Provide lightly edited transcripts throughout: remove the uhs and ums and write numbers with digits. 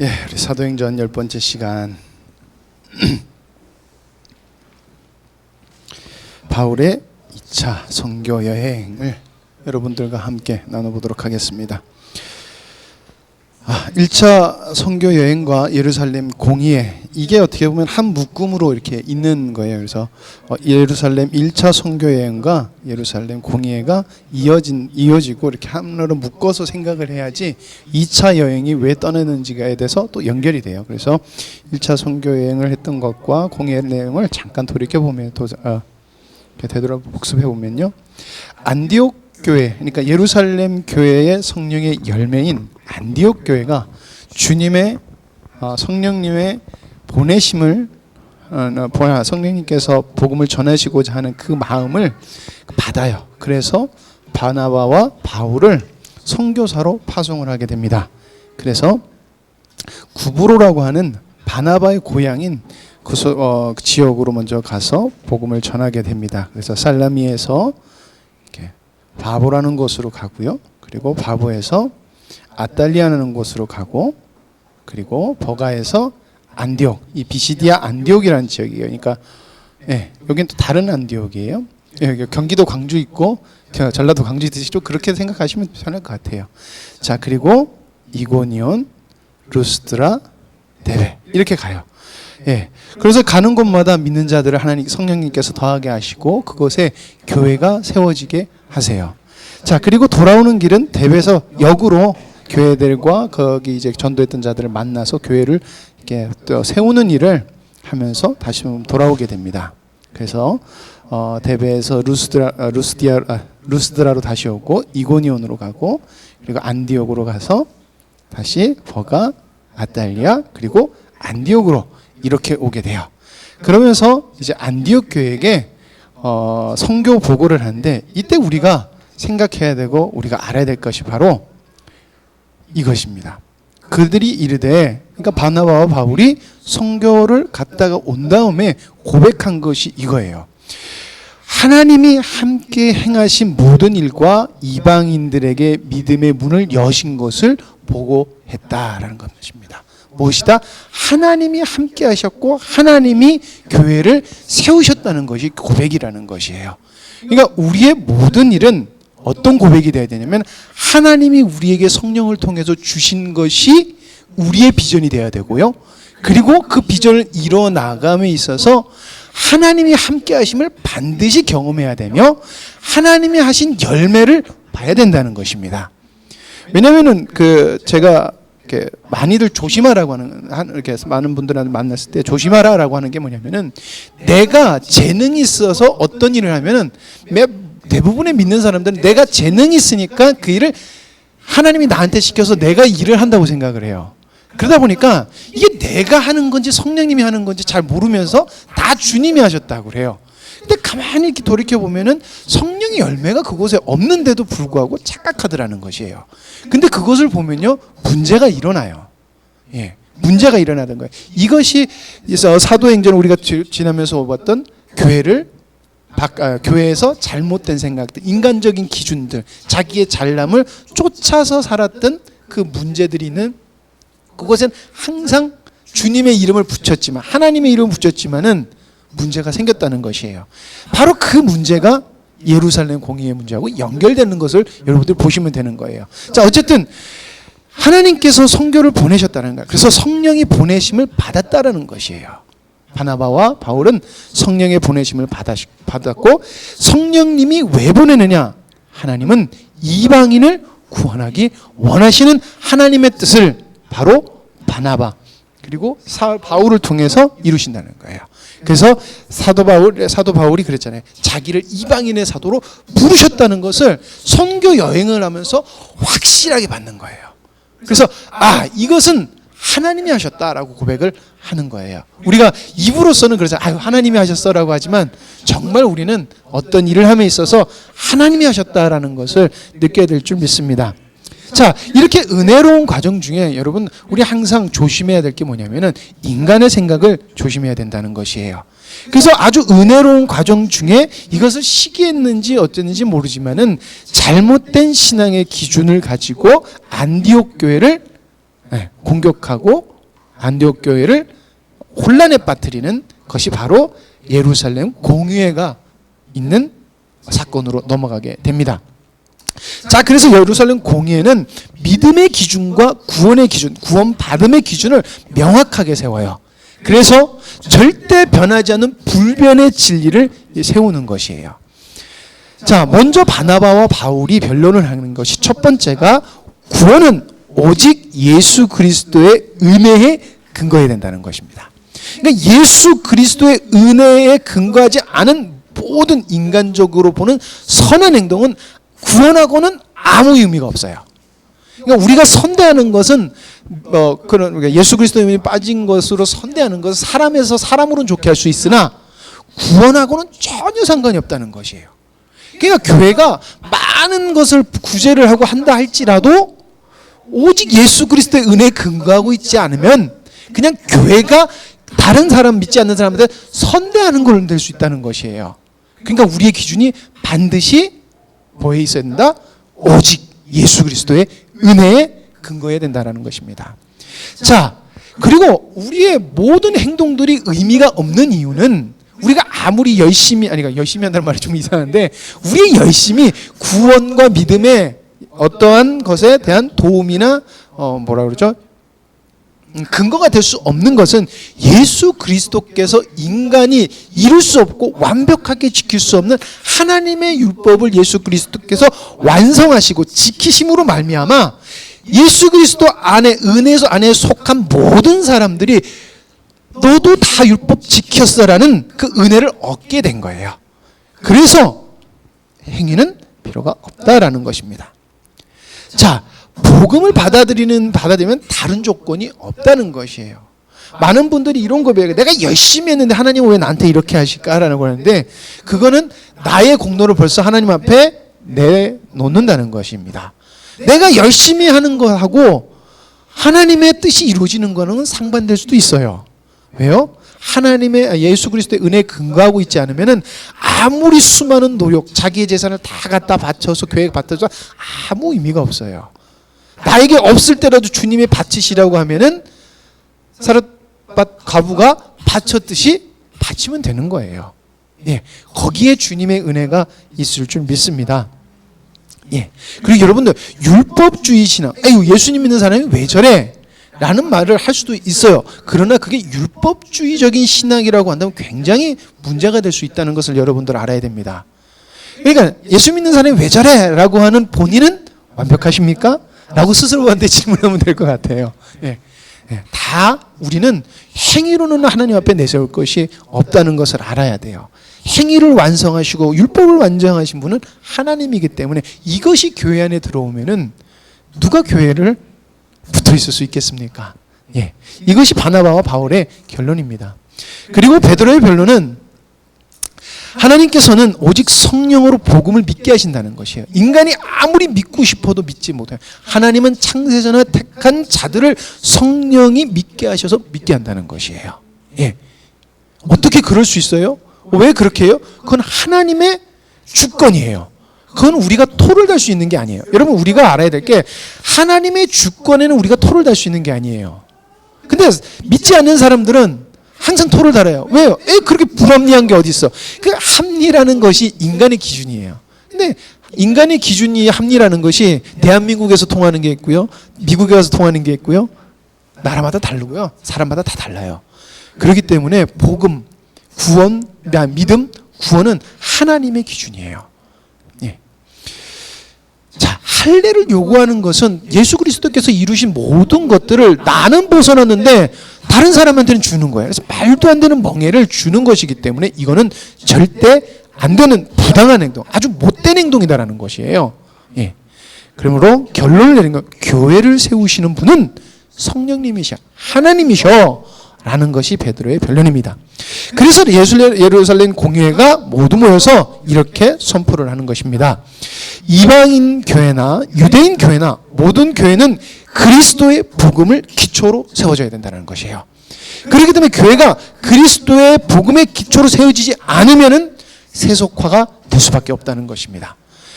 예, 우리 사도행전 10번째 시간 바울의 2차 선교 여행을 여러분들과 함께 나눠보도록 하겠습니다. 1차 선교 여행과 예루살렘 공의회, 이게 어떻게 보면 한 묶음으로 이렇게 있는 거예요. 그래서 예루살렘 1차 선교 여행과 예루살렘 공의회가 이어지고 이렇게 하나로 묶어서 생각을 해야지 2차 여행이 왜 떠나는지에 대해서 또 연결이 돼요. 그래서 1차 선교 여행을 했던 것과 공의회 내용을 잠깐 돌이켜보면 되돌아 복습해보면요, 안디옥 교회, 그러니까 예루살렘 교회의 성령의 열매인 안디옥 교회가 주님의 성령님의 보내심을 성령님께서 복음을 전하시고자 하는 그 마음을 받아요. 그래서 바나바와 바울을 선교사로 파송을 하게 됩니다. 그래서 구브로라고 하는 바나바의 고향인 그 지역으로 먼저 가서 복음을 전하게 됩니다. 그래서 살라미에서 바보라는 곳으로 가고요. 그리고 바보에서 아달리아라는 곳으로 가고, 그리고 버가에서 안디옥, 이 비시디아 안디옥이라는 지역이에요. 그러니까 여기는 또 다른 안디옥이에요. 여기 경기도 광주 있고 전라도 광주 있듯이 또 그렇게 생각하시면 편할 것 같아요. 자, 그리고 이고니온, 루스드라, 데베 이렇게 가요. 그래서 가는 곳마다 믿는 자들을 하나님 성령님께서 더하게 하시고 그곳에 교회가 세워지게 하세요. 자, 그리고 돌아오는 길은 데베에서 역으로 교회들과 거기 이제 전도했던 자들을 만나서 교회를 이렇게 또 세우는 일을 하면서 다시 돌아오게 됩니다. 그래서 데베에서 루스드라로 다시 오고 이고니온으로 가고, 그리고 안디옥으로 가서 다시 버가, 아달리아, 그리고 안디옥으로 이렇게 오게 돼요. 그러면서 이제 안디옥 교회에게 선교 보고를 하는데, 이때 우리가 생각해야 되고 우리가 알아야 될 것이 바로 이것입니다. 그들이 이르되, 그러니까 바나바와 바울이 선교를 갔다가 온 다음에 고백한 것이 이거예요. 하나님이 함께 행하신 모든 일과 이방인들에게 믿음의 문을 여신 것을 보고했다라는 것입니다. 무엇이다? 하나님이 함께 하셨고 하나님이 교회를 세우셨다는 것이 고백이라는 것이에요. 그러니까 우리의 모든 일은 어떤 고백이 되어야 되냐면, 하나님이 우리에게 성령을 통해서 주신 것이 우리의 비전이 되어야 되고요. 그리고 그 비전을 이뤄나감에 있어서 하나님이 함께 하심을 반드시 경험해야 되며 하나님이 하신 열매를 봐야 된다는 것입니다. 왜냐하면은 제가 이렇게 많이들 조심하라고 하는, 이렇게 많은 분들한테 만났을 때 조심하라라고 하는 게 뭐냐면은, 내가 재능이 있어서 어떤 일을 하면은 대부분의 믿는 사람들은 내가 재능이 있으니까 그 일을 하나님이 나한테 시켜서 내가 일을 한다고 생각을 해요. 그러다 보니까 이게 내가 하는 건지 성령님이 하는 건지 잘 모르면서 다 주님이 하셨다고 그래요. 근데 가만히 이렇게 돌이켜 보면은 성령의 열매가 그곳에 없는데도 불구하고 착각하더라는 것이에요. 근데 그것을 보면요, 문제가 일어나요. 문제가 일어나던 거예요. 이것이 사도행전 우리가 지나면서 봤던 교회에서 잘못된 생각들, 인간적인 기준들, 자기의 잘남을 쫓아서 살았던 그 문제들이 있는 그것은 항상 주님의 이름을 붙였지만, 하나님의 이름을 붙였지만은 문제가 생겼다는 것이에요. 바로 그 문제가 예루살렘 공의의 문제하고 연결되는 것을 여러분들 보시면 되는 거예요. 자, 어쨌든 하나님께서 선교를 보내셨다는 거예요. 그래서 성령이 보내심을 받았다라는 것이에요. 바나바와 바울은 성령의 보내심을 받았고, 성령님이 왜 보내느냐? 하나님은 이방인을 구원하기 원하시는 하나님의 뜻을 바로 바나바 그리고 바울을 통해서 이루신다는 거예요. 그래서 사도 바울이 그랬잖아요. 자기를 이방인의 사도로 부르셨다는 것을 선교 여행을 하면서 확실하게 받는 거예요. 그래서 이것은 하나님이 하셨다라고 고백을 하는 거예요. 우리가 입으로서는 그러잖아요. 하나님이 하셨어라고 하지만 정말 우리는 어떤 일을 함에 있어서 하나님이 하셨다라는 것을 느껴야 될 줄 믿습니다. 자, 이렇게 은혜로운 과정 중에 여러분, 우리 항상 조심해야 될 게 뭐냐면은 인간의 생각을 조심해야 된다는 것이에요. 그래서 아주 은혜로운 과정 중에 이것을 시기했는지 어땠는지 모르지만은 잘못된 신앙의 기준을 가지고 안디옥 교회를 공격하고 안디옥 교회를 혼란에 빠뜨리는 것이 바로 예루살렘 공회가 있는 사건으로 넘어가게 됩니다. 자, 그래서 예루살렘 공회는 믿음의 기준과 구원의 기준, 구원받음의 기준을 명확하게 세워요. 그래서 절대 변하지 않는 불변의 진리를 세우는 것이에요. 자, 먼저 바나바와 바울이 변론을 하는 것이 첫 번째가 구원은 오직 예수 그리스도의 은혜에 근거해야 된다는 것입니다. 그러니까 예수 그리스도의 은혜에 근거하지 않은 모든 인간적으로 보는 선한 행동은 구원하고는 아무 의미가 없어요. 그러니까 우리가 선대하는 것은 그런 예수 그리스도의 은혜에 빠진 것으로 선대하는 것은 사람에서 사람으로는 좋게 할 수 있으나 구원하고는 전혀 상관이 없다는 것이에요. 그러니까 교회가 많은 것을 구제를 하고 한다 할지라도 오직 예수 그리스도의 은혜에 근거하고 있지 않으면 그냥 교회가 다른 사람 믿지 않는 사람한테 선대하는 걸로 될 수 있다는 것이에요. 그러니까 우리의 기준이 반드시 뭐에 있어야 된다? 오직 예수 그리스도의 은혜에 근거해야 된다는 것입니다. 자, 그리고 우리의 모든 행동들이 의미가 없는 이유는 우리가 아무리 열심히 한다는 말이 좀 이상한데 우리의 열심이 구원과 믿음의 어떠한 것에 대한 도움이나 근거가 될 수 없는 것은 예수 그리스도께서 인간이 이룰 수 없고 완벽하게 지킬 수 없는 하나님의 율법을 예수 그리스도께서 완성하시고 지키심으로 말미암아 예수 그리스도 안에 은혜에서 안에 속한 모든 사람들이 너도 다 율법 지켰어라는 그 은혜를 얻게 된 거예요. 그래서 행위는 필요가 없다라는 것입니다. 자, 복음을 받아들이면 다른 조건이 없다는 것이에요. 많은 분들이 이런 고백을 내가 열심히 했는데 하나님은 왜 나한테 이렇게 하실까라는 거는데 그거는 나의 공로를 벌써 하나님 앞에 내놓는다는 것입니다. 내가 열심히 하는 거하고 하나님의 뜻이 이루어지는 거는 상반될 수도 있어요. 왜요? 하나님의 예수 그리스도의 은혜에 근거하고 있지 않으면은 아무리 수많은 노력, 자기의 재산을 다 갖다 바쳐서 교회에 바쳐서 아무 의미가 없어요. 나에게 없을 때라도 주님이 바치시라고 하면은 사르밧 과부가 바쳤듯이 바치면 되는 거예요. 예, 거기에 주님의 은혜가 있을 줄 믿습니다. 예, 그리고 여러분들 율법주의 신앙, 예수님 믿는 사람이 왜 저래? 라는 말을 할 수도 있어요. 그러나 그게 율법주의적인 신앙이라고 한다면 굉장히 문제가 될 수 있다는 것을 여러분들 알아야 됩니다. 그러니까 예수 믿는 사람이 왜 저래? 라고 하는 본인은 완벽하십니까? 라고 스스로한테 질문하면 될 것 같아요. 예. 예. 다 우리는 행위로는 하나님 앞에 내세울 것이 없다는 것을 알아야 돼요. 행위를 완성하시고 율법을 완성하신 분은 하나님이기 때문에 이것이 교회 안에 들어오면은 누가 교회를 붙어 있을 수 있겠습니까? 예. 이것이 바나바와 바울의 결론입니다. 그리고 베드로의 변론은 하나님께서는 오직 성령으로 복음을 믿게 하신다는 것이에요. 인간이 아무리 믿고 싶어도 믿지 못해요. 하나님은 창세전에 택한 자들을 성령이 믿게 하셔서 믿게 한다는 것이에요. 예. 어떻게 그럴 수 있어요? 왜 그렇게 해요? 그건 하나님의 주권이에요. 그건 우리가 토를 달 수 있는 게 아니에요. 여러분, 우리가 알아야 될 게 하나님의 주권에는 우리가 토를 달 수 있는 게 아니에요. 근데 믿지 않는 사람들은 항상 토를 달아요. 왜요? 그렇게 불합리한 게 어디 있어? 그 합리라는 것이 인간의 기준이에요. 근데 인간의 기준이 합리라는 것이 대한민국에서 통하는 게 있고요, 미국에 가서 통하는 게 있고요, 나라마다 다르고요, 사람마다 다 달라요. 그렇기 때문에 복음, 구원, 믿음, 구원은 하나님의 기준이에요. 예. 자, 할례를 요구하는 것은 예수 그리스도께서 이루신 모든 것들을 나는 벗어났는데 다른 사람한테는 주는 거예요. 그래서 말도 안 되는 멍해를 주는 것이기 때문에 이거는 절대 안 되는 부당한 행동, 아주 못된 행동이다라는 것이에요. 예. 그러므로 결론을 내린 건 교회를 세우시는 분은 성령님이셔, 하나님이셔 라는 것이 베드로의 변론입니다. 그래서 예루살렘 공회가 모두 모여서 이렇게 선포를 하는 것입니다. 이방인 교회나 유대인 교회나 모든 교회는 그리스도의 복음을 기초로 세워져야 된다는 것이에요. 그렇기 때문에 교회가 그리스도의 복음의 기초로 세워지지 않으면은 세속화가 될 수밖에 없다는 것입니다.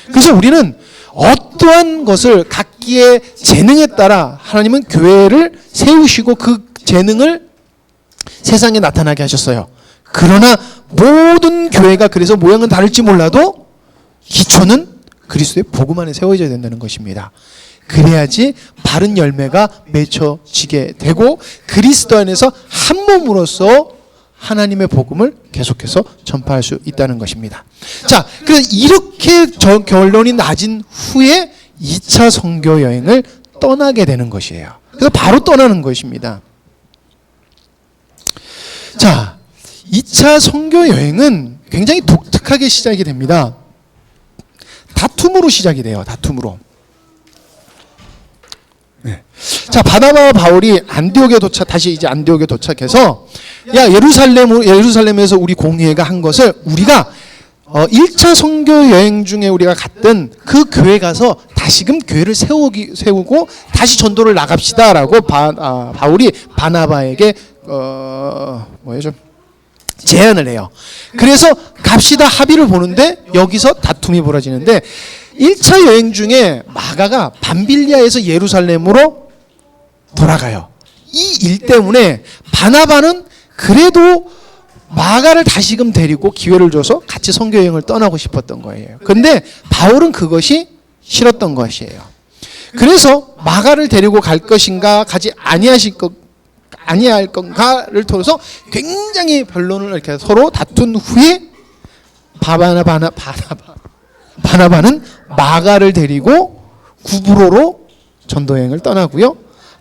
그래서 우리는 어떠한 것을 각기 자기의 재능에 따라 하나님은 교회를 세우시고 그 재능을 세상에 나타나게 하셨어요. 그러나 모든 교회가 그래서 모양은 다를지 몰라도 기초는 그리스도의 복음 안에 세워져야 된다는 것입니다. 그래야지 바른 열매가 맺혀지게 되고 그리스도 안에서 한 몸으로서 하나님의 복음을 계속해서 전파할 수 있다는 것입니다. 자, 그래서 이렇게 결론이 낮은 후에 2차 선교 여행을 떠나게 되는 것이에요. 그래서 바로 떠나는 것입니다. 자, 2차 선교 여행은 굉장히 독특하게 시작이 됩니다. 다툼으로 시작이 돼요. 다툼으로. 네. 자, 바나바와 바울이 다시 이제 안디옥에 도착해서 야, 예루살렘에서 우리 공회가 한 것을 우리가 1차 선교 여행 중에 우리가 갔던 그 교회 가서 다시금 교회를 세우고 다시 전도를 나갑시다라고 바울이 바나바에게 좀 제안을 해요. 그래서 갑시다 합의를 보는데 여기서 다툼이 벌어지는데 1차 여행 중에 마가가 밤빌리아에서 예루살렘으로 돌아가요. 이 일 때문에 바나바는 그래도 마가를 다시금 데리고 기회를 줘서 같이 선교 여행을 떠나고 싶었던 거예요. 근데 바울은 그것이 싫었던 것이에요. 그래서 마가를 데리고 갈 것인가 가지 아니할 건가를 통해서 굉장히 변론을 이렇게 서로 다툰 후에 바나바는 마가를 데리고 구브로로 전도여행을 떠나고요.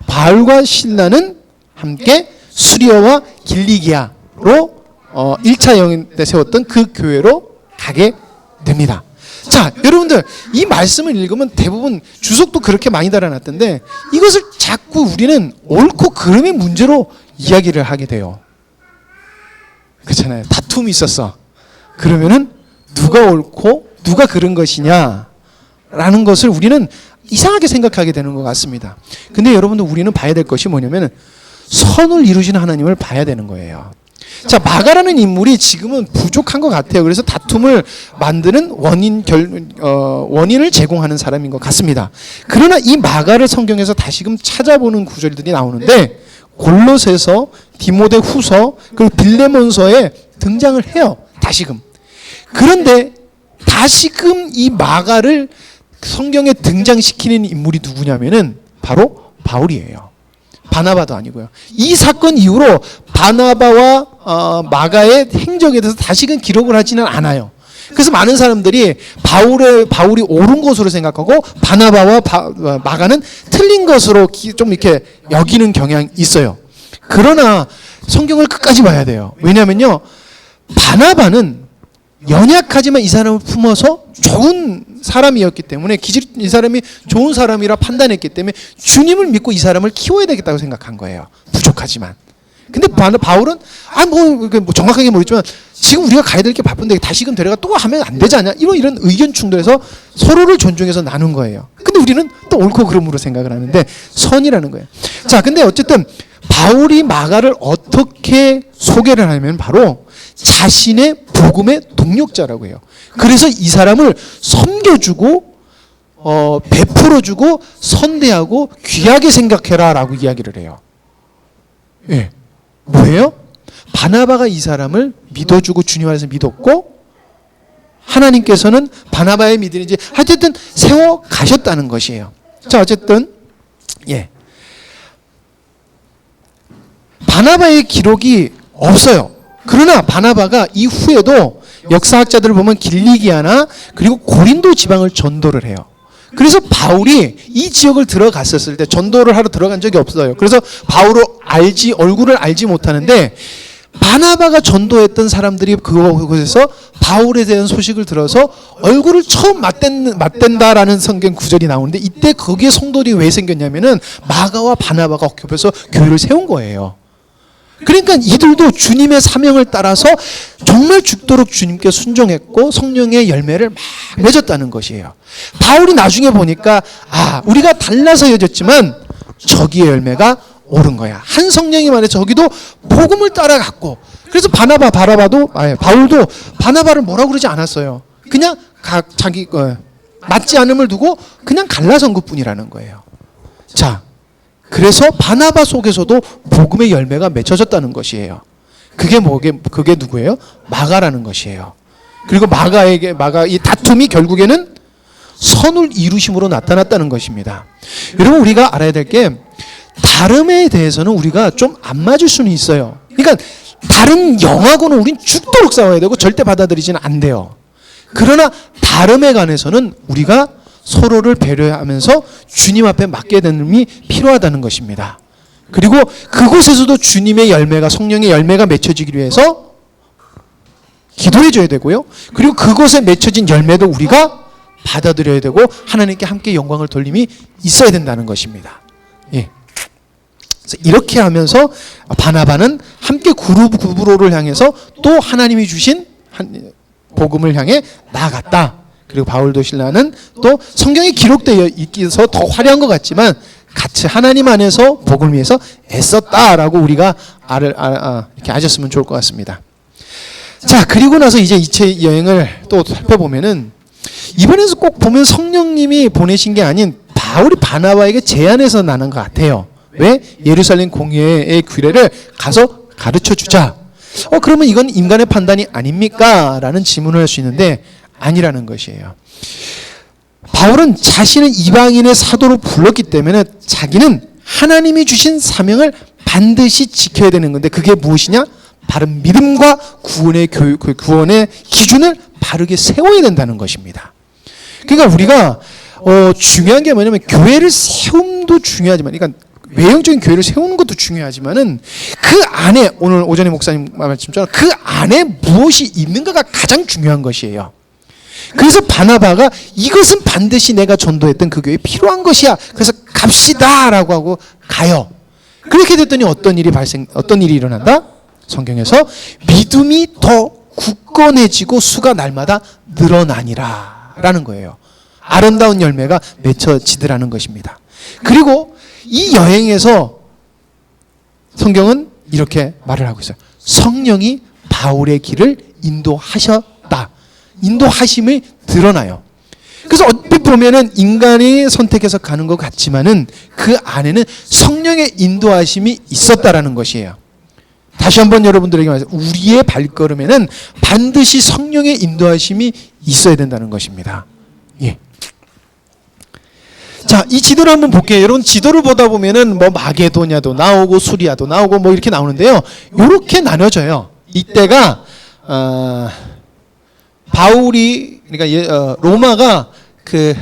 바울과 실라는 함께 수리아와 길리기아로 1차 여행 때 세웠던 그 교회로 가게 됩니다. 자, 여러분들 이 말씀을 읽으면 대부분 주석도 그렇게 많이 달아놨던데 이것을 자꾸 우리는 옳고 그름의 문제로 이야기를 하게 돼요. 그렇잖아요. 다툼이 있었어. 그러면은 누가 옳고 누가 그른 것이냐 라는 것을 우리는 이상하게 생각하게 되는 것 같습니다. 근데 여러분들 우리는 봐야 될 것이 뭐냐면 선을 이루시는 하나님을 봐야 되는 거예요. 자, 마가라는 인물이 지금은 부족한 것 같아요. 그래서 다툼을 만드는 원인을 제공하는 사람인 것 같습니다. 그러나 이 마가를 성경에서 다시금 찾아보는 구절들이 나오는데 골로새서, 디모데후서, 그리고 빌레몬서에 등장을 해요. 다시금. 그런데 다시금 이 마가를 성경에 등장시키는 인물이 누구냐면은 바로 바울이에요. 바나바도 아니고요. 이 사건 이후로 바나바와 마가의 행적에 대해서 다시금 기록을 하지는 않아요. 그래서 많은 사람들이 바울이 옳은 것으로 생각하고 바나바와 마가는 틀린 것으로 좀 이렇게 여기는 경향이 있어요. 그러나 성경을 끝까지 봐야 돼요. 왜냐하면요, 바나바는 연약하지만 이 사람을 품어서 좋은 사람이었기 때문에 이 사람이 좋은 사람이라 판단했기 때문에 주님을 믿고 이 사람을 키워야 되겠다고 생각한 거예요. 부족하지만. 근데 바울은 뭐 정확하게 모르지만 지금 우리가 가야 될 게 바쁜데 다시금 데려가 또 하면 안 되지 않냐 이런 의견 충돌에서 서로를 존중해서 나눈 거예요. 근데 우리는 또 옳고 그름으로 생각을 하는데 선이라는 거예요. 자, 근데 어쨌든 바울이 마가를 어떻게 소개를 하냐면 바로 자신의 복음의 동력자라고 해요. 그래서 이 사람을 섬겨주고 베풀어주고 선대하고 귀하게 생각해라 라고 이야기를 해요. 예. 뭐예요? 바나바가 이 사람을 믿어주고 주님 안에서 믿었고 하나님께서는 바나바의 믿음을 이제 어쨌든 세워 가셨다는 것이에요. 자, 어쨌든 예. 바나바의 기록이 없어요. 그러나 바나바가 이후에도 역사학자들을 보면 길리기아나 그리고 고린도 지방을 전도를 해요. 그래서 바울이 이 지역을 들어갔었을 때 전도를 하러 들어간 적이 없어요. 그래서 바울을 얼굴을 알지 못하는데 바나바가 전도했던 사람들이 그곳에서 바울에 대한 소식을 들어서 얼굴을 처음 맞댄다라는 성경 구절이 나오는데 이때 거기에 성도들이 왜 생겼냐면은 마가와 바나바가 겹쳐서 교회를 세운 거예요. 그러니까 이들도 주님의 사명을 따라서 정말 죽도록 주님께 순종했고 성령의 열매를 막 맺었다는 것이에요. 바울이 나중에 보니까 우리가 달라서 여졌지만 저기의 열매가 옳은 거야. 한 성령이 말해 저기도 복음을 따라갔고 그래서 바울도 바나바를 뭐라고 그러지 않았어요. 그냥 자기 맞지 않음을 두고 그냥 갈라선 것뿐이라는 거예요. 자, 그래서 바나바 속에서도 복음의 열매가 맺혀졌다는 것이에요. 그게 누구예요? 마가라는 것이에요. 그리고 마가 이 다툼이 결국에는 선을 이루심으로 나타났다는 것입니다. 여러분, 우리가 알아야 될 게 다름에 대해서는 우리가 좀 안 맞을 수는 있어요. 그러니까 다른 영하고는 우린 죽도록 싸워야 되고 절대 받아들이지는 안 돼요. 그러나 다름에 관해서는 우리가 서로를 배려하면서 주님 앞에 맡게 되는 이 필요하다는 것입니다. 그리고 그곳에서도 주님의 열매가, 성령의 열매가 맺혀지기 위해서 기도해 줘야 되고요. 그리고 그곳에 맺혀진 열매도 우리가 받아들여야 되고 하나님께 함께 영광을 돌림이 있어야 된다는 것입니다. 예. 그래서 이렇게 하면서 바나바는 함께 구브로를 향해서 또 하나님이 주신 복음을 향해 나아갔다. 그리고 바울도 실라는 또 성경에 기록되어 있기서 더 화려한 것 같지만 같이 하나님 안에서 복음을 위해서 애썼다라고 우리가 이렇게 아셨으면 좋을 것 같습니다. 자, 그리고 나서 이제 이체 여행을 또 살펴보면은 이번에서 꼭 보면 성령님이 보내신 게 아닌 바울이 바나바에게 제안해서 나는 것 같아요. 왜? 예루살렘 공회의 규례를 가서 가르쳐 주자. 그러면 이건 인간의 판단이 아닙니까? 라는 질문을 할 수 있는데 아니라는 것이에요. 바울은 자신을 이방인의 사도로 불렀기 때문에 자기는 하나님이 주신 사명을 반드시 지켜야 되는 건데 그게 무엇이냐? 바른 믿음과 구원의 기준을 바르게 세워야 된다는 것입니다. 그러니까 우리가 중요한 게 뭐냐면 교회를 세움도 중요하지만, 그러니까 외형적인 교회를 세우는 것도 중요하지만은 그 안에 오늘 오전에 목사님 말씀처럼 그 안에 무엇이 있는가가 가장 중요한 것이에요. 그래서 바나바가 이것은 반드시 내가 전도했던 그 교회에 필요한 것이야. 그래서 갑시다라고 하고 가요. 그렇게 됐더니 어떤 일이 일어난다? 성경에서 믿음이 더 굳건해지고 수가 날마다 늘어나니라 라는 거예요. 아름다운 열매가 맺혀지더라는 것입니다. 그리고 이 여행에서 성경은 이렇게 말을 하고 있어요. 성령이 바울의 길을 인도하셨다. 인도하심이 드러나요. 그래서 어떻게 보면은 인간이 선택해서 가는 것 같지만은 그 안에는 성령의 인도하심이 있었다라는 것이에요. 다시 한번 여러분들에게 말해서 우리의 발걸음에는 반드시 성령의 인도하심이 있어야 된다는 것입니다. 예. 자, 이 지도를 한번 볼게요. 여러분, 지도를 보다 보면은 뭐 마게도냐도 나오고 수리아도 나오고 뭐 이렇게 나오는데요. 이렇게 나눠져요. 이때가 바울이, 그러니까 로마가 그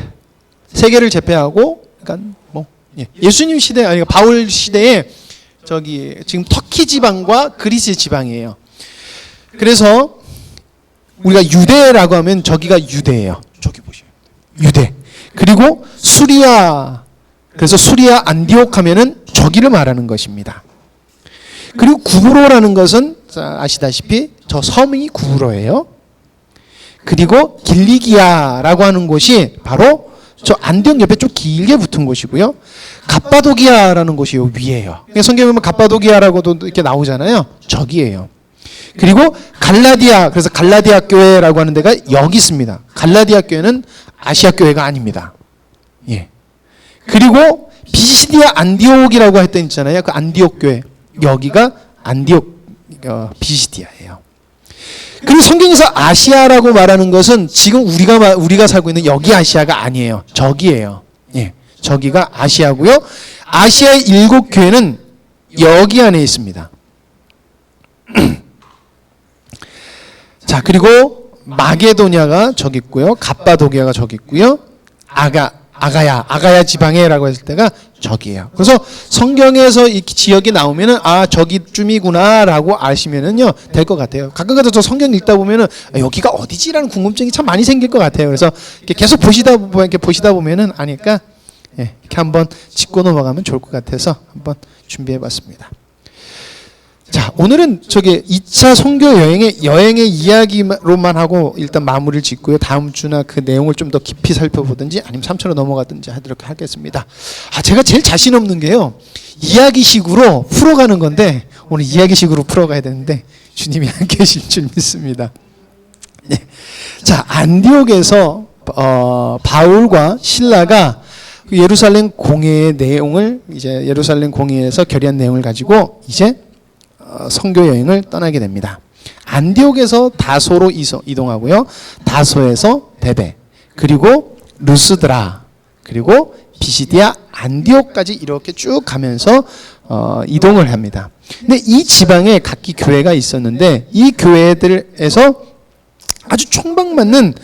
세계를 제패하고, 그러니까 뭐 예수님 시대, 아니 바울 시대에 지금 터키 지방과 그리스 지방이에요. 그래서 우리가 유대라고 하면 저기가 유대예요. 저기 보시면 유대. 그리고 수리아, 그래서 수리아 안디옥 하면은 저기를 말하는 것입니다. 그리고 구브로라는 것은 아시다시피 저 섬이 구브로예요. 그리고 길리기아라고 하는 곳이 바로 저 안디옥 옆에 좀 길게 붙은 곳이고요. 갑바도기아라는 곳이 요 위에요. 성경에 보면 갑바도기아라고도 이렇게 나오잖아요. 저기예요. 그리고 갈라디아, 그래서 갈라디아 교회라고 하는 데가 여기 있습니다. 갈라디아 교회는 아시아 교회가 아닙니다. 예. 그리고 비시디아 안디옥이라고 했던 있잖아요. 그 안디옥 교회. 여기가 안디옥 비시디아예요. 그리고 성경에서 아시아라고 말하는 것은 지금 우리가 살고 있는 여기 아시아가 아니에요. 저기예요. 예. 저기가 아시아고요. 아시아의 7교회는 여기 안에 있습니다. 자, 그리고 마게도냐가 저기 있고요. 갑바도기아가 저기 있고요. 아가야 지방에라고 했을 때가 저기예요. 그래서 성경에서 이 지역이 나오면은 저기쯤이구나라고 아시면은요 될 것 같아요. 가끔가다 저 성경 읽다 보면은 여기가 어디지라는 궁금증이 참 많이 생길 것 같아요. 그래서 이렇게 계속 보시다 보면은 아니까 이렇게 한번 짚고 넘어가면 좋을 것 같아서 한번 준비해봤습니다. 자, 오늘은 2차 선교 여행의 이야기로만 하고 일단 마무리를 짓고요. 다음 주나 그 내용을 좀 더 깊이 살펴보든지 아니면 3차로 넘어가든지 하도록 하겠습니다. 제가 제일 자신 없는 게요. 이야기식으로 풀어가는 건데 오늘 이야기식으로 풀어가야 되는데 주님이 안 계실 줄 믿습니다. 네. 자, 안디옥에서 바울과 실라가 예루살렘 공회의 내용을 이제 예루살렘 공회에서 결의한 내용을 가지고 이제 선교 여행을 떠나게 됩니다. 안디옥에서 다소로 이동하고요. 다소에서 베베, 그리고 루스드라, 그리고 비시디아 안디옥까지 이렇게 쭉 가면서 이동을 합니다. 근데 이 지방에 각기 교회가 있었는데 이 교회들에서 아주 촉망받는,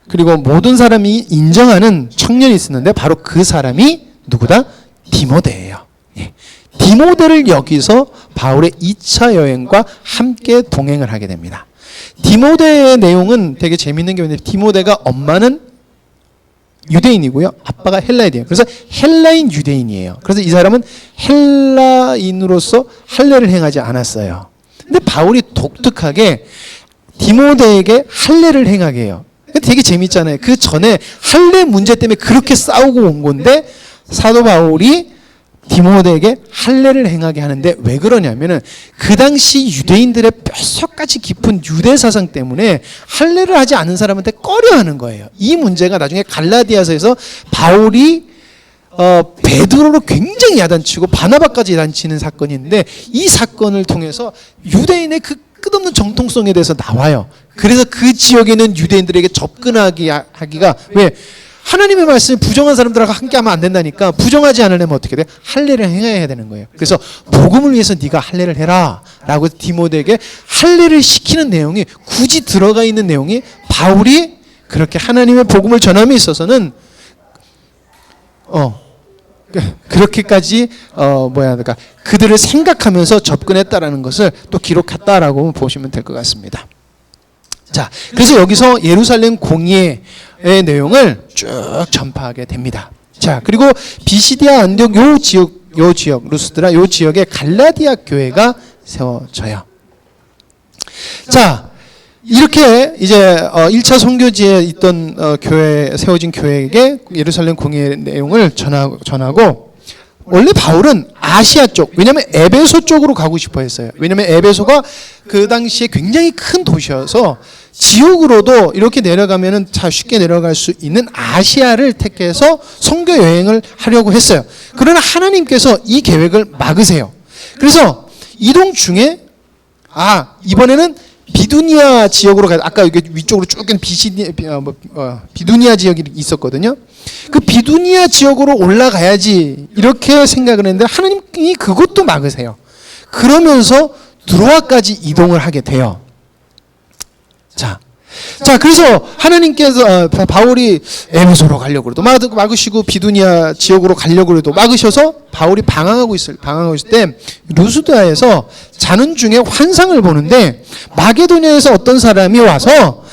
그리고 모든 사람이 인정하는 청년이 있었는데 바로 그 사람이 누구다? 디모데예요. 예. 디모데를 여기서 바울의 2차 여행과 함께 동행을 하게 됩니다. 디모데의 내용은 되게 재밌는 게 뭐냐면 디모데가 엄마는 유대인이고요. 아빠가 헬라인이에요. 그래서 헬라인 유대인이에요. 그래서 이 사람은 헬라인으로서 할례를 행하지 않았어요. 근데 바울이 독특하게 디모데에게 할례를 행하게 해요. 되게 재밌잖아요. 그 전에 할례 문제 때문에 그렇게 싸우고 온 건데 사도 바울이 디모데에게 할례를 행하게 하는데 왜 그러냐면은 그 당시 유대인들의 뼛속까지 깊은 유대 사상 때문에 할례를 하지 않은 사람한테 꺼려하는 거예요. 이 문제가 나중에 갈라디아서에서 바울이 베드로로 굉장히 야단치고 바나바까지 야단치는 사건인데 이 사건을 통해서 유대인의 그 끝없는 정통성에 대해서 나와요. 그래서 그 지역에 있는 유대인들에게 접근하기가 왜? 하나님의 말씀을 부정한 사람들하고 함께하면 안 된다니까. 부정하지 않으려면 어떻게 돼? 할례를 행해야 되는 거예요. 그래서 복음을 위해서 네가 할례를 해라 라고 디모데에게 할례를 시키는 내용이 굳이 들어가 있는 내용이 바울이 그렇게 하나님의 복음을 전함에 있어서는 그렇게까지 그러니까 그들을 생각하면서 접근했다라는 것을 또 기록했다라고 보시면 될 것 같습니다. 자, 그래서 여기서 예루살렘 공의의 내용을 쭉 전파하게 됩니다. 자, 그리고 비시디아 안디옥 요 지역 루스드라 요 지역에 갈라디아 교회가 세워져요. 자, 이렇게 이제 1차 선교지에 있던 교회 세워진 교회에게 예루살렘 공의의 내용을 전하고 원래 바울은 아시아 쪽, 왜냐하면 에베소 쪽으로 가고 싶어 했어요. 왜냐하면 에베소가 그 당시에 굉장히 큰 도시여서 지옥으로도 이렇게 내려가면은 쉽게 내려갈 수 있는 아시아를 택해서 선교 여행을 하려고 했어요. 그러나 하나님께서 이 계획을 막으세요. 그래서 이동 중에 이번에는 비두니아 지역으로 아까 여기 위쪽으로 쭉 비두니아 지역이 있었거든요. 그 비두니아 지역으로 올라가야지 이렇게 생각을 했는데 하나님이 그것도 막으세요. 그러면서 드로아까지 이동을 하게 돼요. 자, 그래서 하나님께서 바울이 에베소로 가려고 해도 막으시고 비두니아 지역으로 가려고 해도 막으셔서 바울이 방황하고 있을 때 루스드라에서 자는 중에 환상을 보는데 마게도냐에서 어떤 사람이 와서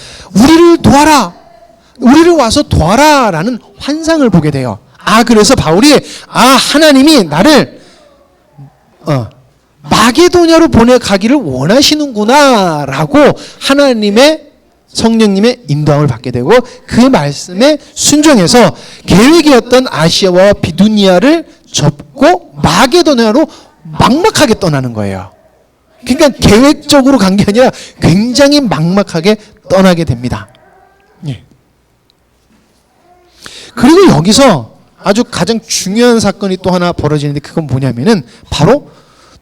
우리를 와서 도와라라는 환상을 보게 돼요. 그래서 바울이 하나님이 나를 마게도냐로 보내가기를 원하시는구나라고 하나님의 성령님의 인도함을 받게 되고 그 말씀에 순종해서 계획이었던 아시아와 비두니아를 접고 마게도냐로 막막하게 떠나는 거예요. 그러니까 계획적으로 간 게 아니라 굉장히 막막하게 떠나게 됩니다. 예. 그리고 여기서 아주 가장 중요한 사건이 또 하나 벌어지는데 그건 뭐냐면은 바로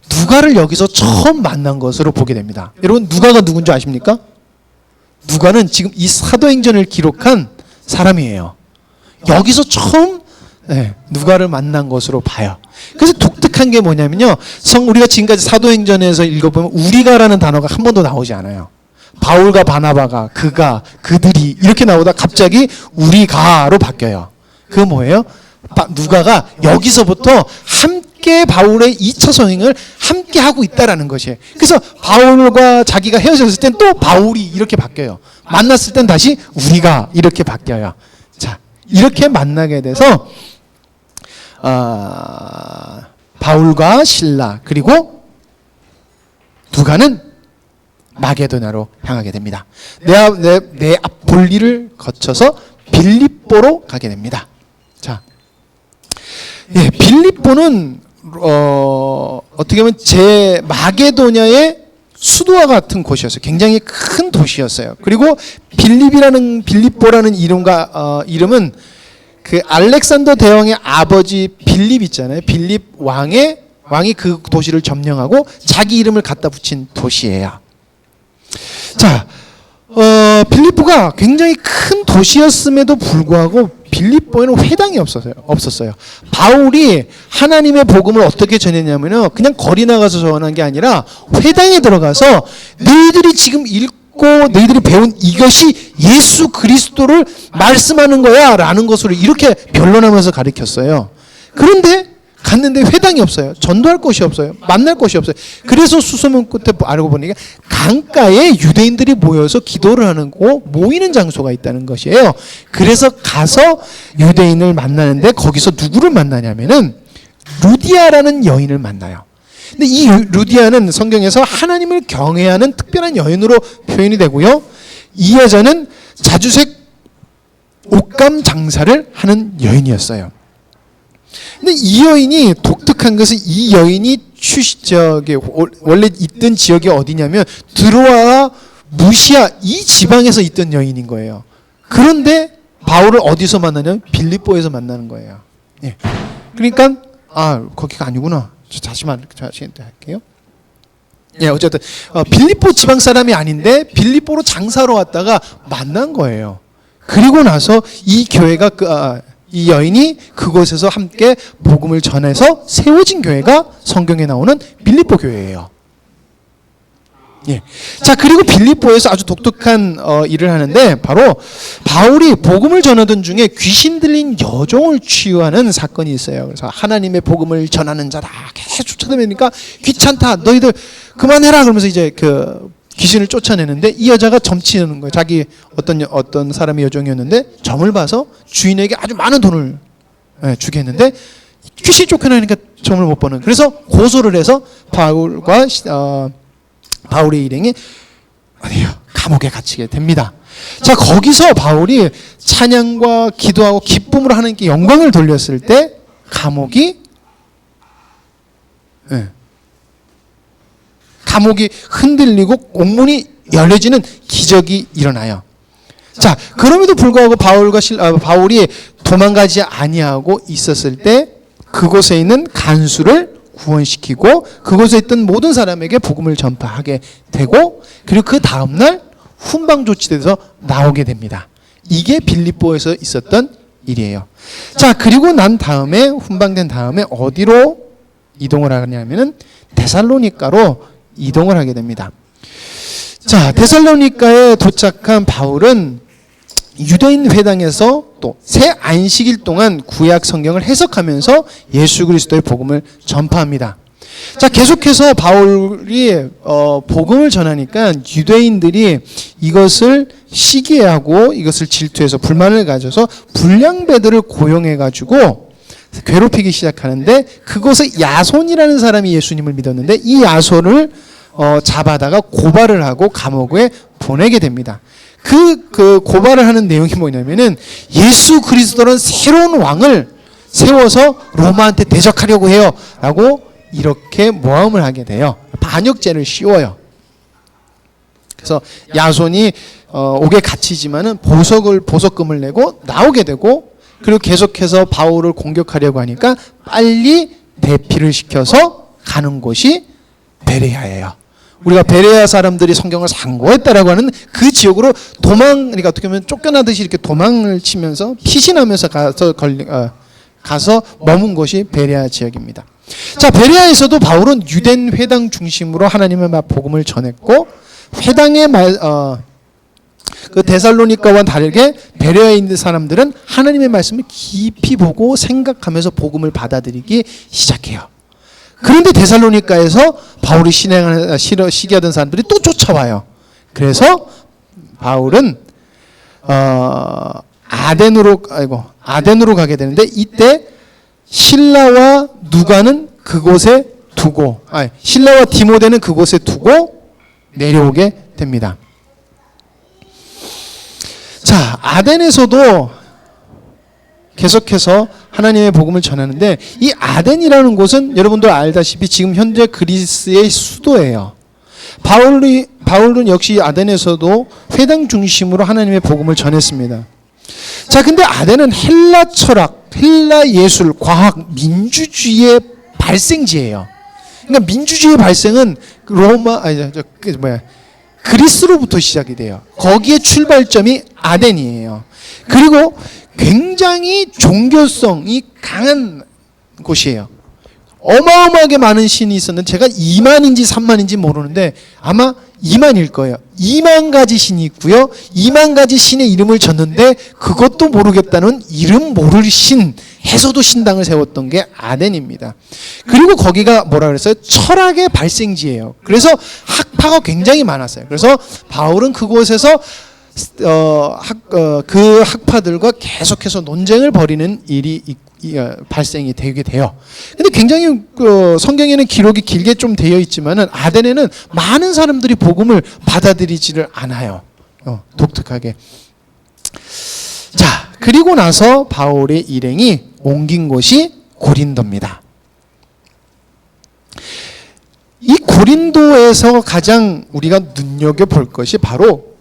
누가를 여기서 처음 만난 것으로 보게 됩니다. 여러분 누가가 누군지 아십니까? 누가는 지금 이 사도행전을 기록한 사람이에요. 여기서 처음 누가를 만난 것으로 봐요. 그래서 독특한 게 뭐냐면요. 우리가 지금까지 사도행전에서 읽어보면 우리가라는 단어가 한 번도 나오지 않아요. 바울과 바나바가, 그가, 그들이 이렇게 나오다 갑자기 우리가로 바뀌어요. 그거 뭐예요? 누가가 여기서부터 함께 바울의 2차 선행을 함께 하고 있다라는 것이에요. 그래서 바울과 자기가 헤어졌을 땐 또 바울이 이렇게 바뀌어요. 만났을 땐 다시 우리가 이렇게 바뀌어요. 자, 이렇게 만나게 돼서 바울과 실라 그리고 누가는 마게도냐로 향하게 됩니다. 내 앞 볼일을 거쳐서 빌립보로 가게 됩니다. 자, 빌립보는 어떻게 보면 제 마게도냐의 수도와 같은 곳이었어요. 굉장히 큰 도시였어요. 그리고 빌립보라는 이름은 그 알렉산더 대왕의 아버지 빌립 있잖아요. 빌립 왕이 그 도시를 점령하고 자기 이름을 갖다 붙인 도시예요. 자, 빌립보가 굉장히 큰 도시였음에도 불구하고 빌립보에는 회당이 없었어요. 바울이 하나님의 복음을 어떻게 전했냐면요, 그냥 거리 나가서 전한 게 아니라 회당에 들어가서 너희들이 지금 읽고 너희들이 배운 이것이 예수 그리스도를 말씀하는 거야 라는 것으로 이렇게 변론하면서 가르쳤어요. 그런데 갔는데 회당이 없어요. 전도할 곳이 없어요. 만날 곳이 없어요. 그래서 수소문 끝에 알고 보니까 강가에 유대인들이 모여서 기도를 하는 거 모이는 장소가 있다는 것이에요. 그래서 가서 유대인을 만나는데 거기서 누구를 만나냐면은 루디아라는 여인을 만나요. 근데 이 루디아는 성경에서 하나님을 경외하는 특별한 여인으로 표현이 되고요. 이 여자는 자주색 옷감 장사를 하는 여인이었어요. 근데 이 여인이 독특한 것은 이 여인이 원래 있던 지역이 어디냐면 드로아와 무시아 이 지방에서 있던 여인인 거예요. 그런데 바울을 어디서 만나냐면 빌립보에서 만나는 거예요. 예. 그러니까 거기가 아니구나. 다시 할게요. 예, 어쨌든 빌립보 지방 사람이 아닌데 빌립보로 장사로 왔다가 만난 거예요. 그리고 나서 이 교회가 이 여인이 그곳에서 함께 복음을 전해서 세워진 교회가 성경에 나오는 빌립보 교회예요. 예. 자, 그리고 빌립보에서 아주 독특한 일을 하는데 바로 바울이 복음을 전하던 중에 귀신 들린 여종을 치유하는 사건이 있어요. 그래서 하나님의 복음을 전하는 자다 계속 쫓아다니니까 귀찮다 너희들 그만해라 그러면서 이제 그 귀신을 쫓아내는데 이 여자가 점치는 거예요. 자기 어떤 사람의 여종이었는데 점을 봐서 주인에게 아주 많은 돈을 주게 했는데 귀신이 쫓겨나니까 점을 못 버는. 그래서 고소를 해서 바울의 일행이 감옥에 갇히게 됩니다. 자, 거기서 바울이 찬양과 기도하고 기쁨으로 하나님께 영광을 돌렸을 때 감옥이 흔들리고 옥문이 열려지는 기적이 일어나요. 자, 그럼에도 불구하고 바울이 도망가지 아니하고 있었을 때 그곳에 있는 간수를 구원시키고 그곳에 있던 모든 사람에게 복음을 전파하게 되고 그리고 그 다음날 훈방 조치돼서 나오게 됩니다. 이게 빌립보에서 있었던 일이에요. 자, 그리고 난 다음에 훈방된 다음에 어디로 이동을 하냐면은 데살로니가로 이동을 하게 됩니다. 자, 데살로니가에 도착한 바울은 유대인 회당에서 또 새 안식일 동안 구약 성경을 해석하면서 예수 그리스도의 복음을 전파합니다. 자, 계속해서 바울이 복음을 전하니까 유대인들이 이것을 시기하고 이것을 질투해서 불만을 가져서 불량배들을 고용해가지고 괴롭히기 시작하는데 그곳에 야손이라는 사람이 예수님을 믿었는데 이 야손을 잡아다가 고발을 하고 감옥에 보내게 됩니다. 그 고발을 하는 내용이 뭐냐면은 예수 그리스도는 새로운 왕을 세워서 로마한테 대적하려고 해요 라고 이렇게 모함을 하게 돼요. 반역죄를 씌워요. 그래서 야손이 옥에 갇히지만은 보석금을 내고 나오게 되고 그리고 계속해서 바울을 공격하려고 하니까 빨리 대피를 시켜서 가는 곳이 베레아예요. 우리가 베레아 사람들이 성경을 상고했다라고 하는 그 지역으로 그러니까 어떻게 보면 쫓겨나듯이 이렇게 도망을 치면서 피신하면서 가서 머문 곳이 베레아 지역입니다. 자, 베레아에서도 바울은 유대인 회당 중심으로 하나님의 복음을 전했고 회당의 그 데살로니가와 다르게 베레아에 있는 사람들은 하나님의 말씀을 깊이 보고 생각하면서 복음을 받아들이기 시작해요. 그런데 데살로니가에서 바울이 시기하던 사람들이 또 쫓아와요. 그래서 바울은 아덴으로 가게 되는데 이때 실라와 누가는 그곳에 두고 실라와 디모데는 그곳에 두고 내려오게 됩니다. 자, 아덴에서도 계속해서 하나님의 복음을 전하는데 이 아덴이라는 곳은 여러분들 알다시피 지금 현재 그리스의 수도예요. 바울은 역시 아덴에서도 회당 중심으로 하나님의 복음을 전했습니다. 자, 근데 아덴은 헬라 철학, 헬라 예술, 과학, 민주주의의 발생지예요. 그러니까 민주주의의 발생은 그리스로부터 시작이 돼요. 거기에 출발점이 아덴이에요. 그리고 굉장히 종교성이 강한 곳이에요. 어마어마하게 많은 신이 있었는데 제가 2만인지 3만인지 모르는데 아마 2만일 거예요. 2만 가지 신이 있고요. 2만 가지 신의 이름을 졌는데 그것도 모르겠다는 이름 모를 신 해서도 신당을 세웠던 게 아덴입니다. 그리고 거기가 뭐라 그랬어요? 철학의 발생지예요. 그래서 학파가 굉장히 많았어요. 그래서 바울은 그곳에서 그 학파들과 계속해서 논쟁을 벌이는 일이 발생이 되게 돼요. 근데 굉장히 성경에는 기록이 길게 좀 되어 있지만은 아덴에는 많은 사람들이 복음을 받아들이지를 않아요. 독특하게. 자, 그리고 나서 바울의 일행이 옮긴 곳이 고린도입니다. 이 고린도에서 가장 우리가 눈여겨볼 것이 바로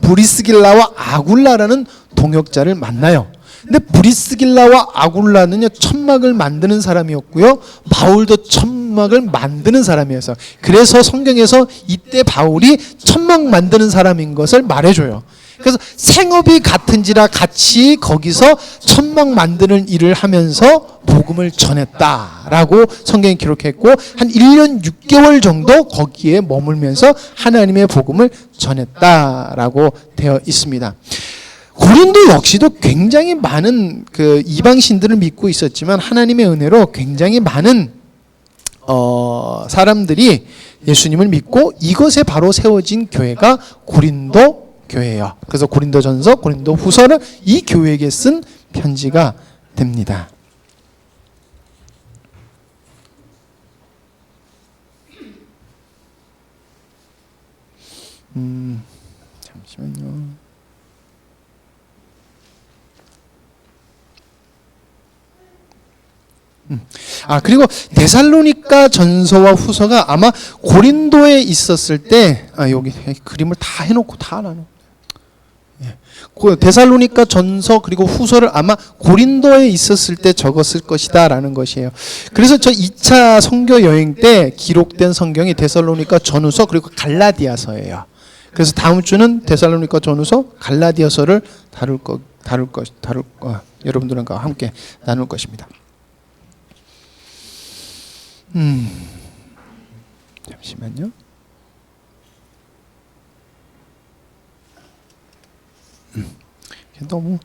브리스길라와 아굴라라는 동역자를 만나요. 근데 브리스길라와 아굴라는요, 천막을 만드는 사람이었고요, 바울도 천막을 만드는 사람이어서, 그래서 성경에서 이때 바울이 천막 만드는 사람인 것을 말해줘요. 그래서 생업이 같은지라 같이 거기서 천막 만드는 일을 하면서 복음을 전했다라고 성경에 기록했고, 한 1년 6개월 정도 거기에 머물면서 하나님의 복음을 전했다라고 되어 있습니다. 고린도 역시도 굉장히 많은 그 이방신들을 믿고 있었지만 하나님의 은혜로 굉장히 많은 사람들이 예수님을 믿고 이것에 바로 세워진 교회가 고린도 교회예요. 그래서 고린도전서, 고린도후서를 이 교회에게 쓴 편지가 됩니다. 잠시만요. 그리고 데살로니가 전서와 후서가 아마 고린도에 있었을 때, 여기 그림을 다 해놓고 다 나눠. 데살로니가 전서 그리고 후서를 아마 고린도에 있었을 때 적었을 것이다 라는 것이에요. 그래서 저 2차 선교 여행 때 기록된 성경이 데살로니가 전후서 그리고 갈라디아서예요. 그래서 다음 주는 데살로니가 전후서, 갈라디아서를 여러분들과 함께 나눌 것입니다. 잠시만요. 너무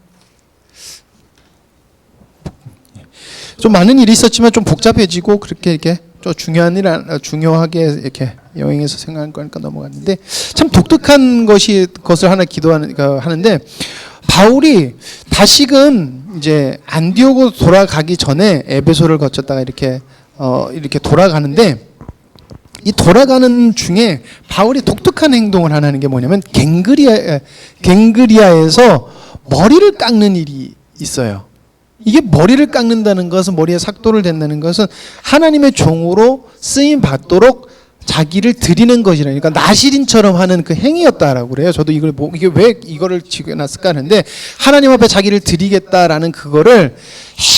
좀 많은 일이 있었지만 좀 복잡해지고 그렇게 이렇게 좀 중요하게 이렇게 여행에서 생각한 거니까 넘어갔는데, 참 독특한 것을 하나 하는데, 바울이 다시금 이제 안디옥으로 돌아가기 전에 에베소를 거쳤다가 이렇게 돌아가는데, 이 돌아가는 중에 바울이 독특한 행동을 하는 게 뭐냐면 갱그리아에서 머리를 깎는 일이 있어요. 이게 머리를 깎는다는 것은, 머리에 삭도를 댄다는 것은 하나님의 종으로 쓰임 받도록 자기를 드리는 것이라니까 나시린처럼 하는 그 행위였다라고 그래요. 저도 이게 왜 이거를 지어놨을까 하는데, 하나님 앞에 자기를 드리겠다라는 그거를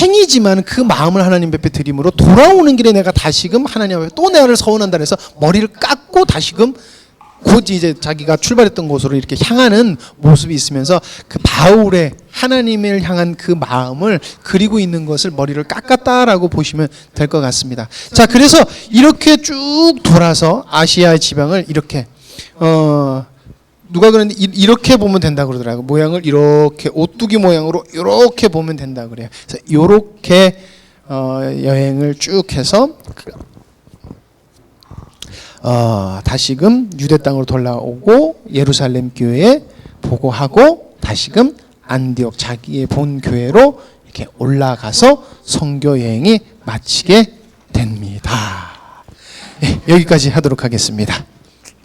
행위지만 그 마음을 하나님 앞에 드림으로 돌아오는 길에 내가 다시금 하나님 앞에 또 나를 서원한다 해서 머리를 깎고 다시금 곧 이제 자기가 출발했던 곳으로 이렇게 향하는 모습이 있으면서, 그 바울의 하나님을 향한 그 마음을 그리고 있는 것을 머리를 깎았다라고 보시면 될 것 같습니다. 자, 그래서 이렇게 쭉 돌아서 아시아 지방을 이렇게 누가 그랬는데 이렇게 보면 된다고 그러더라고요. 모양을 이렇게 오뚜기 모양으로 이렇게 보면 된다고 그래요. 그래서 이렇게 여행을 쭉 해서 다시금 유대 땅으로 돌아오고 예루살렘 교회에 보고하고 다시금 안디옥 자기의 본 교회로 이렇게 올라가서 선교 여행이 마치게 됩니다. 네, 여기까지 하도록 하겠습니다.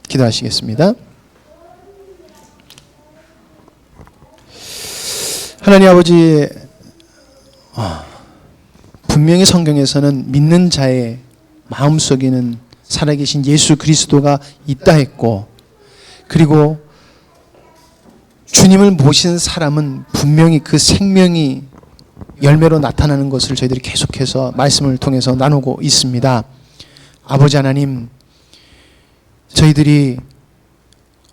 기도하시겠습니다. 하나님 아버지, 분명히 성경에서는 믿는 자의 마음속에는 살아계신 예수 그리스도가 있다 했고, 그리고 주님을 모신 사람은 분명히 그 생명이 열매로 나타나는 것을 저희들이 계속해서 말씀을 통해서 나누고 있습니다. 아버지 하나님, 저희들이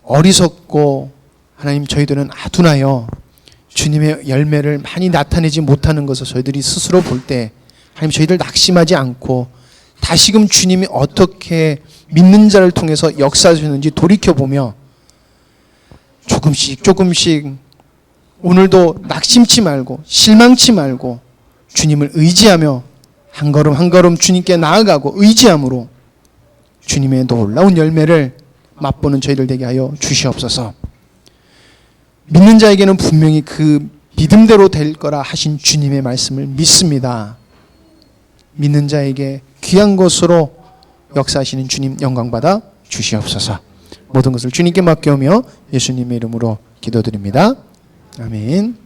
어리석고 하나님 저희들은 아둔하여 주님의 열매를 많이 나타내지 못하는 것을 저희들이 스스로 볼 때 하나님 저희들 낙심하지 않고 다시금 주님이 어떻게 믿는 자를 통해서 역사하시는지 돌이켜보며 조금씩 오늘도 낙심치 말고 실망치 말고 주님을 의지하며 한 걸음 한 걸음 주님께 나아가고 의지함으로 주님의 놀라운 열매를 맛보는 저희들 되게 하여 주시옵소서. 믿는 자에게는 분명히 그 믿음대로 될 거라 하신 주님의 말씀을 믿습니다. 믿는 자에게 귀한 것으로 역사하시는 주님 영광받아 주시옵소서. 모든 것을 주님께 맡겨오며 예수님의 이름으로 기도드립니다. 아멘.